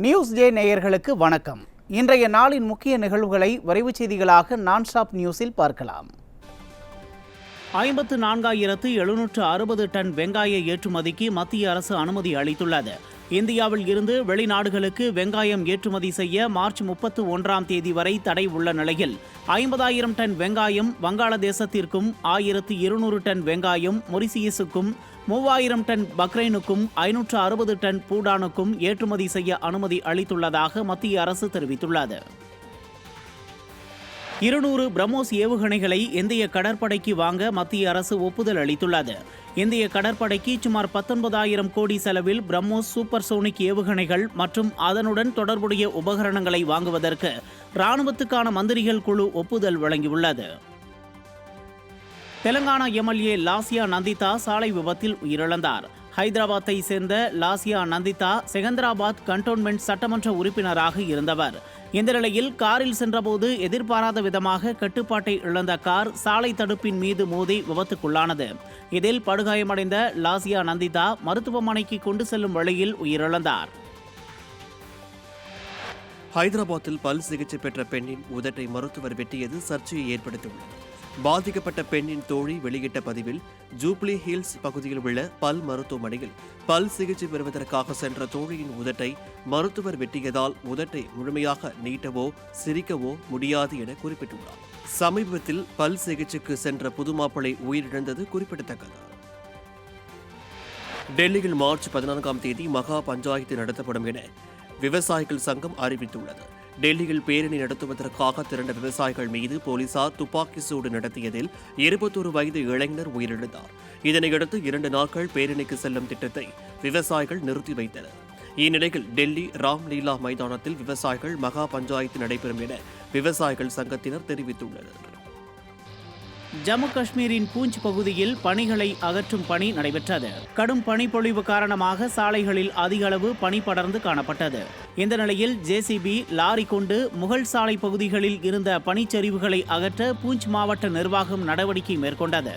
News J நேயர்களுக்கு வணக்கம். இன்றைய நாளின் முக்கிய நிகழ்வுகளை விரைவுச் செய்திகளாக நான்-ஸ்டாப் நியூஸில் பார்க்கலாம். 54,760 டன் வெங்காய ஏற்றுமதிக்கு மத்திய அரசு அனுமதி அளித்துள்ளது. இந்தியாவில் இருந்து வெளிநாடுகளுக்கு வெங்காயம் ஏற்றுமதி செய்ய மார்ச் 31ஆம் தேதி வரை தடை உள்ள நிலையில் 50,000 டன் வெங்காயம் வங்காளதேசத்திற்கும், 1,200 டன் வெங்காயம் மொரிசியஸுக்கும், 3,000 டன் பக்ரைனுக்கும், 560 டன் பூடானுக்கும் ஏற்றுமதி செய்ய அனுமதி அளித்துள்ளதாக மத்திய அரசு தெரிவித்துள்ளது. 200 பிரம்மோஸ் ஏவுகணைகளை இந்திய கடற்படைக்கு வாங்க மத்திய அரசு ஒப்புதல் அளித்துள்ளது. இந்திய கடற்படைக்கு சுமார் 19,000 கோடி செலவில் பிரம்மோஸ் சூப்பர்சோனிக் ஏவுகணைகள் மற்றும் அதனுடன் தொடர்புடைய உபகரணங்களை வாங்குவதற்கு இராணுவத்துக்கான மந்திரிகள் குழு ஒப்புதல் வழங்கியுள்ளது. தெலங்கானா எம்எல்ஏ லாசியா நந்திதா சாலை விபத்தில் உயிரிழந்தார். ஹைதராபாத்தை சேர்ந்த லாசியா நந்திதா செகந்திராபாத் கண்டோன்மெண்ட் சட்டமன்ற உறுப்பினராக இருந்தவர். இந்த நிலையில் காரில் சென்றபோது எதிர்பாராத விதமாக கட்டுப்பாட்டை இழந்த கார் சாலை தடுப்பின் மீது மோதி விபத்துக்குள்ளானது. இதில் படுகாயமடைந்த லாசியா நந்திதா மருத்துவமனைக்கு கொண்டு செல்லும் வழியில் உயிரிழந்தார். ஹைதராபாத்தில் பல் சிகிச்சை பெற்ற பெண்ணின் உதட்டை மருத்துவர் வெட்டியது சர்ச்சையை ஏற்படுத்தியுள்ளது. பாதிக்கப்பட்ட பெண்ணின் தோழி வெளியிட்ட பதிவில், ஜூப்ளி ஹில்ஸ் பகுதியில் உள்ள பல் மருத்துவமனையில் பல் சிகிச்சை பெறுவதற்காக சென்ற தோழியின் உதட்டை மருத்துவர் வெட்டியதால் உதட்டை முழுமையாக நீட்டவோ சிரிக்கவோ முடியாது என குறிப்பிட்டுள்ளார். சமீபத்தில் பல் சிகிச்சைக்கு சென்ற புது மாப்பிள்ளை உயிரிழந்தது குறிப்பிடத்தக்கது. டெல்லியில் மார்ச் 14ஆம் தேதி மகா பஞ்சாயத்து நடத்தப்படும் என விவசாயிகள் சங்கம் அறிவித்துள்ளது. டெல்லியில் பேரணி நடத்துவதற்காக திரண்ட விவசாயிகள் மீது போலீசார் துப்பாக்கி சூடு நடத்தியதில் 21 வயது இளைஞர் உயிரிழந்தார். இதனையடுத்து 2 நாட்கள் பேரணிக்கு செல்லும் திட்டத்தை விவசாயிகள் நிறுத்தி வைத்தனர். இந்நிலையில் டெல்லி ராம்லீலா மைதானத்தில் விவசாயிகள் மகா பஞ்சாயத்து நடைபெறும் என விவசாயிகள் சங்கத்தினர் தெரிவித்துள்ளனர். ஜம்மு காஷ்மீரின் பூஞ்ச் பகுதியில் பனிகளை அகற்றும் பணி நடைபெற்றது. கடும் பனிப்பொழிவு காரணமாக சாலைகளில் அதிக அளவு பனி படர்ந்து காணப்பட்டது. இந்த நிலையில் ஜேசிபி லாரி கொண்டு முகல் சாலை பகுதிகளில் இருந்த பனிச்சரிவுகளை அகற்ற பூஞ்ச் மாவட்ட நிர்வாகம் நடவடிக்கை மேற்கொண்டது.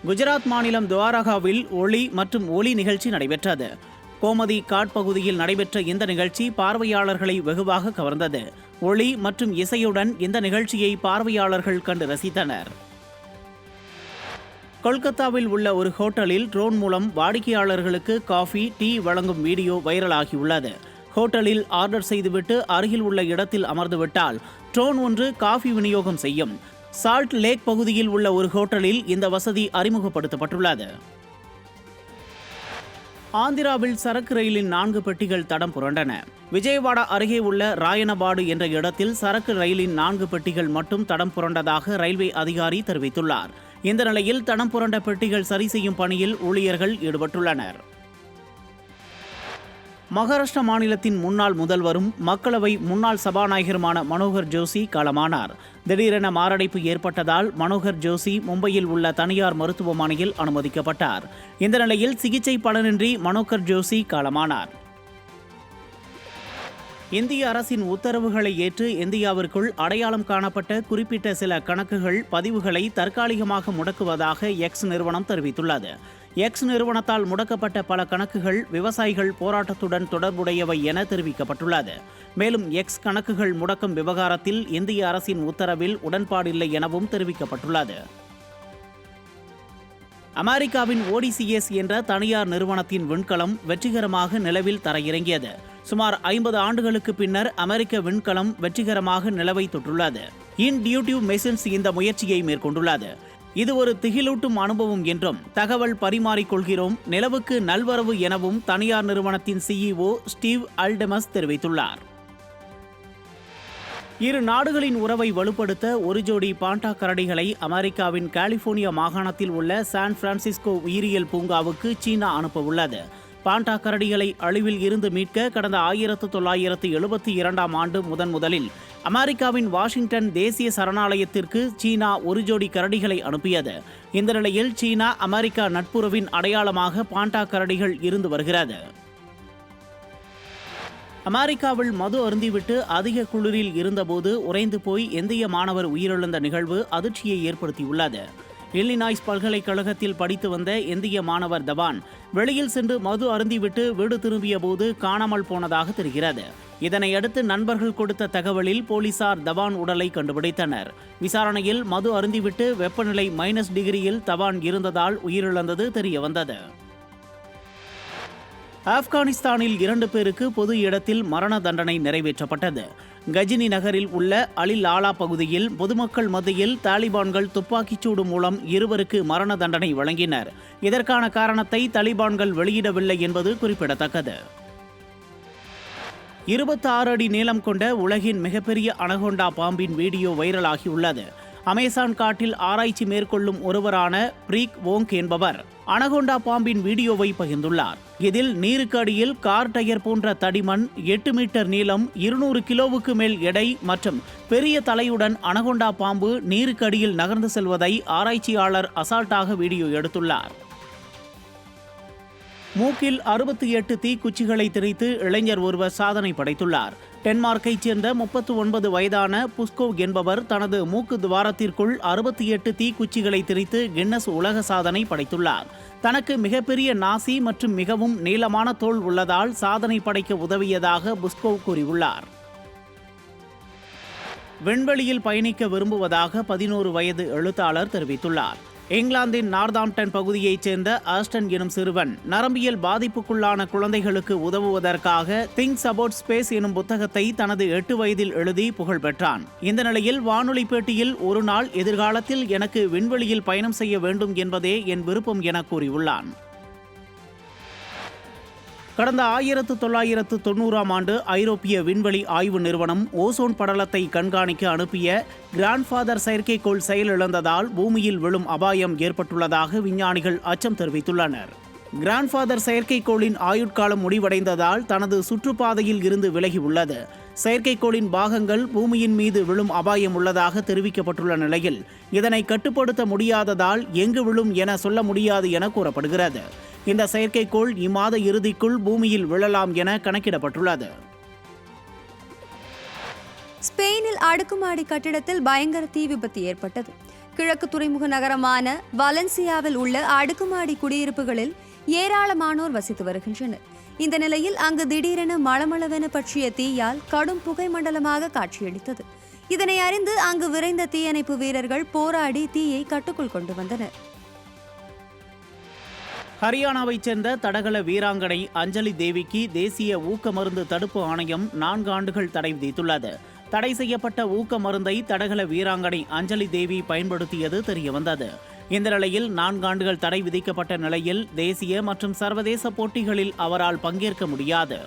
குஜராத் மாநிலம் துவாரகாவில் ஒளி மற்றும் ஒலி நிகழ்ச்சி நடைபெற்றது. கோமதி காட் பகுதியில் நடைபெற்ற இந்த நிகழ்ச்சி பார்வையாளர்களை வெகுவாக கவர்ந்தது. ஒளி மற்றும் இசையுடன் இந்த நிகழ்ச்சியை பார்வையாளர்கள் கண்டு ரசித்தனர். கொல்கத்தாவில் உள்ள ஒரு ஹோட்டலில் ட்ரோன் மூலம் வாடிக்கையாளர்களுக்கு காஃபி, டீ வழங்கும் வீடியோ வைரலாகியுள்ளது. ஹோட்டலில் ஆர்டர் செய்துவிட்டு அருகில் உள்ள இடத்தில் அமர்ந்துவிட்டால் ட்ரோன் ஒன்று காஃபி விநியோகம் செய்யும். சால்ட் லேக் பகுதியில் உள்ள ஒரு ஹோட்டலில் இந்த வசதி அறிமுகப்படுத்தப்பட்டுள்ளது. ஆந்திராவில் சரக்கு ரயிலின் 4 பெட்டிகள் தடம் புரண்டன. விஜயவாடா அருகே உள்ள ராயனபாடு என்ற இடத்தில் சரக்கு ரயிலின் 4 பெட்டிகள் மட்டும் தடம் புரண்டதாக ரயில்வே அதிகாரி தெரிவித்துள்ளார். இந்த நிலையில் தடம் புரண்ட பெட்டிகள் சரி செய்யும் பணியில் ஊழியர்கள் ஈடுபட்டுள்ளனர். மகாராஷ்டிரா மாநிலத்தின் முன்னாள் முதல்வரும் மக்களவை முன்னாள் சபாநாயகருமான மனோகர் ஜோஷி காலமானார். திடீரென மாரடைப்பு ஏற்பட்டதால் மனோகர் ஜோஷி மும்பையில் உள்ள தனியார் மருத்துவமனையில் அனுமதிக்கப்பட்டார். இந்த நிலையில் சிகிச்சை பலனின்றி மனோகர் ஜோஷி காலமானார். இந்திய அரசின் உத்தரவுகளை ஏற்று இந்தியாவிற்குள் அடையாளம் காணப்பட்ட குறிப்பிட்ட சில கணக்குகள் பதிவுகளை தற்காலிகமாக முடக்குவதாக எக்ஸ் நிறுவனம் தெரிவித்துள்ளது. எக்ஸ் நிறுவனத்தால் முடக்கப்பட்ட பல கணக்குகள் விவசாயிகள் போராட்டத்துடன் தொடர்புடையவை என தெரிவிக்கப்பட்டுள்ளது. மேலும் எக்ஸ் கணக்குகள் முடக்கும் விவகாரத்தில் இந்திய அரசின் உத்தரவில் உடன்பாடில்லை எனவும் தெரிவிக்கப்பட்டுள்ளது. அமெரிக்காவின் ODCS என்ற தனியார் நிறுவனத்தின் விண்கலம் வெற்றிகரமாக நிலவில் தரையிறங்கியது. சுமார் 50 ஆண்டுகளுக்கு பின்னர் அமெரிக்க விண்கலம் வெற்றிகரமாக நிலவை தொட்டுள்ளது. இன்டியூட்டிவ் மிஷன்ஸ் இந்த முயற்சியை மேற்கொண்டுள்ளது. இது ஒரு திகிலூட்டும் அனுபவம் என்றும் தகவல் பரிமாறிக்கொள்கிறோம், நிலவுக்கு நல்வரவு எனவும் தனியார் நிறுவனத்தின் CEO ஸ்டீவ் அல்டெமஸ் தெரிவித்துள்ளார். இரு நாடுகளின் உறவை வலுப்படுத்த ஒரு ஜோடி பாண்டா கரடிகளை அமெரிக்காவின் கலிபோர்னியா மாகாணத்தில் உள்ள சான் பிரான்சிஸ்கோ உயிரியல் பூங்காவுக்கு சீனா அனுப்பவுள்ளது. பாண்டா கரடிகளை அழிவில் இருந்து மீட்க கடந்த 1972ஆம் ஆண்டு முதலில் அமெரிக்காவின் வாஷிங்டன் தேசிய சரணாலயத்திற்கு சீனா ஒரு ஜோடி கரடிகளை அனுப்பியது. இந்த நிலையில் சீனா அமெரிக்கா நட்புறவின் அடையாளமாக பாண்டா கரடிகள் இருந்து வருகிறது. அமெரிக்காவில் மது அருந்திவிட்டு அதிக குளிரில் இருந்தபோது உறைந்து போய் இந்திய மாணவர் உயிரிழந்த நிகழ்வு அதிர்ச்சியை ஏற்படுத்தியுள்ளது. இல்லினாய்ஸ் பல்கலைக்கழகத்தில் படித்து வந்த இந்திய மாணவர் தவான் வெளியில் சென்று மது அருந்திவிட்டு வீடு திரும்பிய போது காணாமல் போனதாக தெரிகிறது. இதனையடுத்து நண்பர்கள் கொடுத்த தகவலில் போலீசார் தவான் உடலை கண்டுபிடித்தனர். விசாரணையில் மது அருந்திவிட்டு வெப்பநிலை -டிகிரியில் தவான் இருந்ததால் உயிரிழந்தது தெரியவந்தது. ஆப்கானிஸ்தானில் 2 பேருக்கு பொது இடத்தில் மரண தண்டனை நிறைவேற்றப்பட்டது. கஜினி நகரில் உள்ள அலிலாலா பகுதியில் பொதுமக்கள் மத்தியில் தாலிபான்கள் துப்பாக்கிச்சூடு மூலம் 2 மரண தண்டனை வழங்கினர். இதற்கான காரணத்தை தாலிபான்கள் வெளியிடவில்லை என்பது குறிப்பிடத்தக்கது. 26 அடி நீளம் கொண்ட உலகின் மிகப்பெரிய அனகொண்டா பாம்பின் வீடியோ வைரலாகியுள்ளது. அமேசான் காட்டில் ஆராய்ச்சி மேற்கொள்ளும் ஒருவரான பிரீக் வோங் என்பவர் அனகொண்டா பாம்பின் வீடியோவை பகிர்ந்துள்ளார். இதில் நீருக்கு அடியில் கார் டயர் போன்ற தடிமன், 8 மீட்டர் நீளம், 200 கிலோவுக்கு மேல் எடை மற்றும் பெரிய தலையுடன் அனகொண்டா பாம்பு நீருக்கு அடியில் நகர்ந்து செல்வதை ஆராய்ச்சியாளர் அசால்ட்டாக வீடியோ எடுத்துள்ளார். மூக்கில் 68 தீக்குச்சிகளை திரித்து இளைஞர் ஒருவர் சாதனை படைத்துள்ளார். டென்மார்க்கைச் சேர்ந்த 39 வயதான புஸ்கோ என்பவர் தனது மூக்கு துவாரத்திற்குள் 68 தீக்குச்சிகளை திரித்து கின்னஸ் உலக சாதனை படைத்துள்ளார். தனக்கு மிகப்பெரிய நாசி மற்றும் மிகவும் நீளமான தோல் உள்ளதால் சாதனை படைக்க உதவியதாக புஸ்கோ கூறியுள்ளார். விண்வெளியில் பயணிக்க விரும்புவதாக 11 வயது எழுத்தாளர் தெரிவித்துள்ளார். இங்கிலாந்தின் நார்தாம்ப்டன் பகுதியைச் சேர்ந்த ஆஸ்டன் எனும் சிறுவன் நரம்பியல் பாதிப்புக்குள்ளான குழந்தைகளுக்கு உதவுவதற்காக திங்ஸ் அபவுட் ஸ்பேஸ் எனும் புத்தகத்தை தனது 8 வயதில் எழுதி புகழ் பெற்றான். இந்த நிலையில் வானொலி பேட்டியில் ஒரு நாள் எதிர்காலத்தில் எனக்கு விண்வெளியில் பயணம் செய்ய வேண்டும் என்பதே என் விருப்பம் என கூறியுள்ளான். கடந்த 1990ஆம் ஆண்டு ஐரோப்பிய விண்வெளி ஆய்வு நிறுவனம் ஓசோன் படலத்தை கண்காணிக்க அனுப்பிய கிராண்ட்ஃபாதர் செயற்கைக்கோள் செயலிழந்ததால் பூமியில் விழும் அபாயம் ஏற்பட்டுள்ளதாக விஞ்ஞானிகள் அச்சம் தெரிவித்துள்ளனர். கிராண்ட்ஃபாதர் செயற்கைக்கோளின் ஆயுட்காலம் முடிவடைந்ததால் தனது சுற்றுப்பாதையில் இருந்து விலகியுள்ளது. செயற்கைக்கோளின் பாகங்கள் பூமியின் மீது விழும் அபாயம் உள்ளதாக தெரிவிக்கப்பட்டுள்ள நிலையில் இதனை கட்டுப்படுத்த முடியாததால் எங்கு விழும் என சொல்ல முடியாது என கூறப்படுகிறது. இந்த செயற்கைக்கோள் இம்மாத இறுதிக்குள் பூமியில் விழலாம் என கணக்கிடப்பட்டுள்ளது. ஸ்பெயினில் அடுக்குமாடி கட்டிடத்தில் பயங்கர தீ விபத்து ஏற்பட்டது. கிழக்கு துறைமுக நகரமான வலன்சியாவில் உள்ள அடுக்குமாடி குடியிருப்புகளில் ஏராளமானோர் வசித்து வருகின்றனர். இந்த நிலையில் அங்கு திடீரென மளமளவென பற்றிய தீயால் கடும் புகை மண்டலமாக காட்சியளித்தது. இதனை அறிந்து அங்கு விரைந்த தீயணைப்பு வீரர்கள் போராடி தீயை கட்டுக்குள் கொண்டு வந்தனர். ஹரியானாவைச் சேர்ந்த தடகள வீராங்கனை அஞ்சலி தேவிக்கு தேசிய ஊக்க மருந்து தடுப்பு ஆணையம் 4 ஆண்டுகள் தடை விதித்துள்ளது. தடை செய்யப்பட்ட ஊக்க மருந்தை தடகள வீராங்கனை அஞ்சலி தேவி பயன்படுத்தியது தெரியவந்தது. இந்த நிலையில் 4 ஆண்டுகள் தடை விதிக்கப்பட்ட நிலையில் தேசிய மற்றும் சர்வதேச போட்டிகளில் அவரால் பங்கேற்க முடியாது.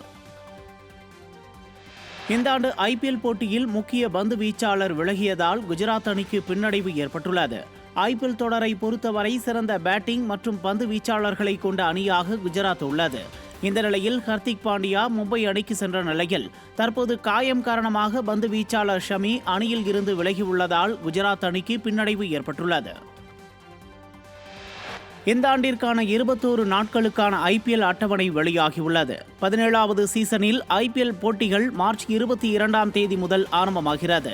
இந்த ஆண்டு IPL போட்டியில் முக்கிய பந்து வீச்சாளர் விலகியதால் குஜராத் அணிக்கு பின்னடைவு ஏற்பட்டுள்ளது. IPL தொடரை பொறுத்தவரை சிறந்த பேட்டிங் மற்றும் பந்து வீச்சாளர்களை கொண்ட அணியாக குஜராத் உள்ளது. இந்த நிலையில் ஹர்திக் பாண்டியா மும்பை அணிக்கு சென்ற நிலையில் தற்போது காயம் காரணமாக பந்து வீச்சாளர் ஷமி அணியில் இருந்து விலகியுள்ளதால் குஜராத் அணிக்கு பின்னடைவு ஏற்பட்டுள்ளது. இந்த ஆண்டிற்கான 21 நாட்களுக்கான IPL அட்டவணை வெளியாகியுள்ளது. 17வது சீசனில் IPL போட்டிகள் மார்ச் 22ஆம் தேதி முதல் ஆரம்பமாகிறது.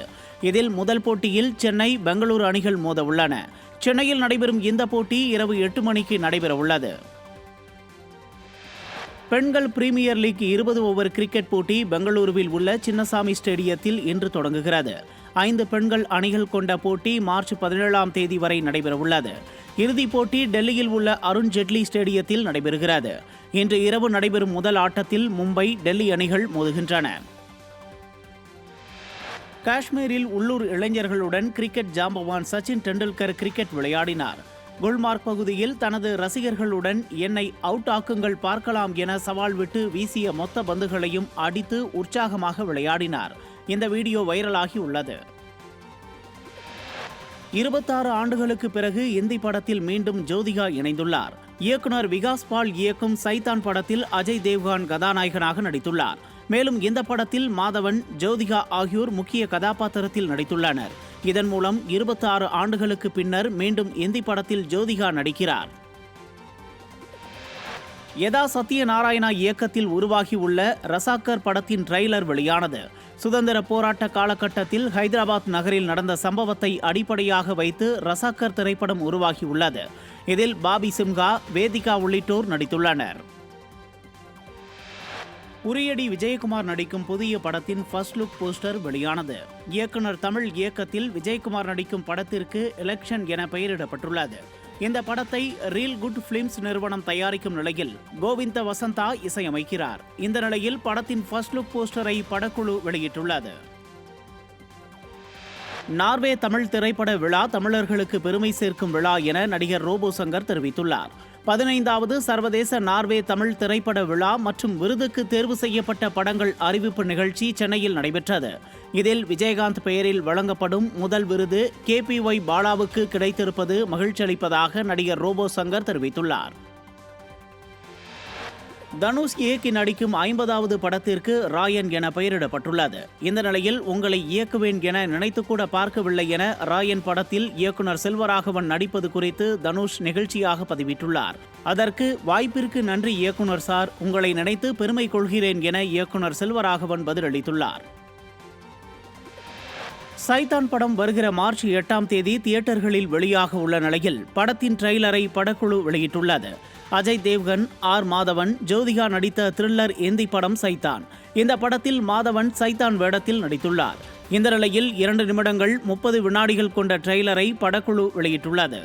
இதில் முதல் போட்டியில் சென்னை, பெங்களூரு அணிகள் மோத உள்ளன. சென்னையில் நடைபெறும் இந்த போட்டி இரவு 8 மணிக்கு நடைபெற உள்ளது. பெண்கள் பிரீமியர் லீக் 20 ஓவர் கிரிக்கெட் போட்டி பெங்களூருவில் உள்ள சின்னசாமி ஸ்டேடியத்தில் இன்று தொடங்குகிறது. 5 பெண்கள் அணிகள் கொண்ட போட்டி மார்ச் 17ஆம் தேதி வரை நடைபெற உள்ளது. இறுதிப் போட்டி டெல்லியில் உள்ள அருண் ஜெட்லி ஸ்டேடியத்தில் நடைபெறுகிறது. இன்று இரவு நடைபெறும் முதல் ஆட்டத்தில் மும்பை, டெல்லி அணிகள் மோதுகின்றன. காஷ்மீரில் உள்ளூர் இளைஞர்களுடன் கிரிக்கெட் ஜாம்பவான் சச்சின் டெண்டுல்கர் கிரிக்கெட் விளையாடினார். குல்மார்க் பகுதியில் தனது ரசிகர்களுடன் என்னை அவுட் ஆக்குங்கள் பார்க்கலாம் என சவால் விட்டு வீசிய மொத்த பந்துகளையும் அடித்து உற்சாகமாக விளையாடினார். இந்த வீடியோ வைரலாகி உள்ளது. 26 ஆண்டுகளுக்கு பிறகு இந்தி படத்தில் மீண்டும் ஜோதிகா இணைந்துள்ளார். இயக்குனர் விகாஸ் பால் இயக்கும் சைத்தான் படத்தில் அஜய் தேவ்கான் கதாநாயகனாக நடித்துள்ளார். மேலும் இந்த படத்தில் மாதவன், ஜோதிகா ஆகியோர் முக்கிய கதாபாத்திரத்தில் நடித்துள்ளனர். இதன் மூலம் 26 ஆண்டுகளுக்கு பின்னர் மீண்டும் இந்தி படத்தில் ஜோதிகா நடிக்கிறார். யதா சத்யநாராயணா இயக்கத்தில் உருவாகியுள்ள ரசாக்கர் படத்தின் ட்ரெய்லர் வெளியானது. சுதந்திர போராட்ட காலகட்டத்தில் ஹைதராபாத் நகரில் நடந்த சம்பவத்தை அடிப்படையாக வைத்து ரசாக்கர் திரைப்படம் உருவாகியுள்ளது. இதில் பாபி சிம்ஹா, வேதிகா உள்ளிட்டோர் நடித்துள்ளனர். உரியடி விஜயகுமார் நடிக்கும் புதிய படத்தின் ஃபர்ஸ்ட் லுக் போஸ்டர் வெளியானது. இயக்குனர் தமிழ் இயக்கத்தில் விஜயகுமார் நடிக்கும் படத்திற்கு எலெக்ஷன் என பெயரிடப்பட்டுள்ளது. இந்த படத்தை ரீல் குட் பிலிம்ஸ் நிறுவனம் தயாரிக்கும் நிலையில் கோவிந்த வசந்தா இசையமைக்கிறார். இந்த நிலையில் படத்தின் ஃபர்ஸ்ட் லுக் போஸ்டரை படக்குழு வெளியிட்டுள்ளது. நார்வே தமிழ் திரைப்பட விழா தமிழர்களுக்கு பெருமை சேர்க்கும் விழா என நடிகர் ரோபோ சங்கர் தெரிவித்துள்ளார். 15வது சர்வதேச நார்வே தமிழ் திரைப்பட விழா மற்றும் விருதுக்கு தேர்வு செய்யப்பட்ட படங்கள் அறிவிப்பு நிகழ்ச்சி சென்னையில் நடைபெற்றது. இதில் விஜயகாந்த் பெயரில் வழங்கப்படும் முதல் விருது KPY பாலாவுக்கு கிடைத்திருப்பது மகிழ்ச்சியளிப்பதாக நடிகர் ரோபோ சங்கர் தெரிவித்துள்ளார். தனுஷ் இயக்கி நடிக்கும் 50வது படத்திற்கு ராயன் என பெயரிடப்பட்டுள்ளது. இந்த நிலையில் உங்களை இயக்குவேன் என நினைத்துக்கூட பார்க்கவில்லை என ராயன் படத்தில் இயக்குனர் செல்வராகவன் நடிப்பது குறித்து தனுஷ் நிகழ்ச்சியாக பதிவிட்டுள்ளார். அதற்கு வாய்ப்பிற்கு நன்றி இயக்குனர் சார், உங்களை நினைத்து பெருமை கொள்கிறேன் என இயக்குனர் செல்வராகவன் பதிலளித்துள்ளார். சைத்தான் படம் வருகிற மார்ச் 8ஆம் தேதி தியேட்டர்களில் வெளியாக உள்ள நிலையில் படத்தின் ட்ரெய்லரை படக்குழு வெளியிட்டுள்ளது. அஜய் தேவ்கன், மாதவன், ஜோதிகா நடித்த த்ரில்லர் இந்தி படம் சைத்தான். இந்த படத்தில் மாதவன் சைத்தான் வேடத்தில் நடித்துள்ளார். இந்த நிலையில் 2 நிமிடங்கள் 30 வினாடிகள் கொண்ட ட்ரெய்லரை படக்குழு வெளியிட்டுள்ளது.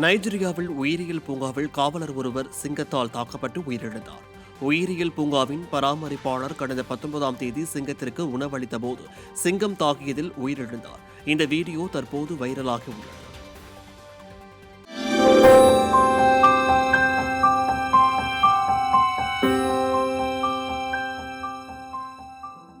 நைஜீரியாவில் உயிரியல் பூங்காவில் காவலர் ஒருவர் சிங்கத்தால் தாக்கப்பட்டு உயிரிழந்தார். உயிரியல் பூங்காவின் பராமரிப்பாளர் கடந்த 19ஆம் தேதி சிங்கத்திற்கு உணவளித்த போது சிங்கம் தாக்கியதில் உயிரிழந்தார். இந்த வீடியோ தற்போது வைரலாகி உள்ளது.